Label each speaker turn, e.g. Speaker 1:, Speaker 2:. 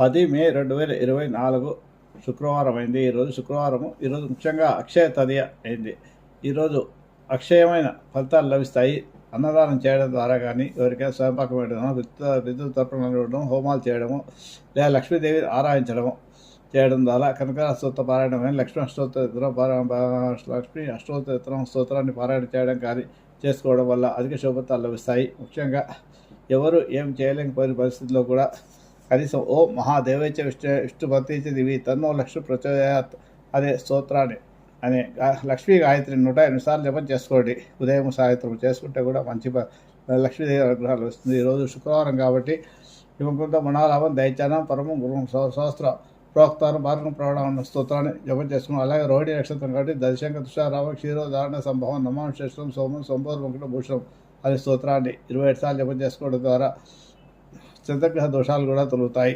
Speaker 1: 10 మే 2024 శుక్రవారం అయింది. ఈరోజు శుక్రవారము. ఈరోజు ముఖ్యంగా అక్షయ తదియ అయింది. ఈరోజు అక్షయమైన ఫలితాలు లభిస్తాయి. అన్నదానం చేయడం ద్వారా కానీ, ఎవరికైనా స్వయంపాకం పెట్టడం, విద్యుత్ తర్పణలు ఇవ్వడం, హోమాలు చేయడము, లేదా లక్ష్మీదేవిని ఆరాధించడము చేయడం ద్వారా, కనక స్తోత్ర పారాయణం కానీ, లక్ష్మీ అష్టోత్తరం స్తోత్రాన్ని పారాయణ చేయడం కానీ చేసుకోవడం వల్ల అధిక శుభఫలితాలు లభిస్తాయి. ముఖ్యంగా ఎవరు ఏం చేయలేకపోయిన పరిస్థితుల్లో కూడా కనీసం ఓ మహాదేవైచ విష్ణుపతిచ దివి తన్నో లక్ష్మి ప్రచోదయాత్ అనే స్తోత్రాన్ని అనే లక్ష్మీ గాయత్రి 108 సార్లు జపం చేసుకోండి. ఉదయం సాయంత్రం చేసుకుంటే కూడా మంచి లక్ష్మీదేవి అనుగ్రహాలు వస్తుంది. ఈరోజు శుక్రవారం కాబట్టి హిమకుంత మనాలాభం దైత్యానం పరమం గురుం సహస్ర ప్రోక్తానం భారతం ప్రవణ స్తోత్రాన్ని జపం చేసుకున్నాం. అలాగే రోహిణి నక్షత్రం కాబట్టి దశంక తుషారామ క్షీరోధారణ సంభవం నమాం శ్రేష్టం సోమం సోమవారం వెంకట భూషణం అనే స్తోత్రాన్ని 27 సార్లు జపం చేసుకోవడం ద్వారా చంద్రగ్రహ దోషాలు కూడా తొలుగుతాయి.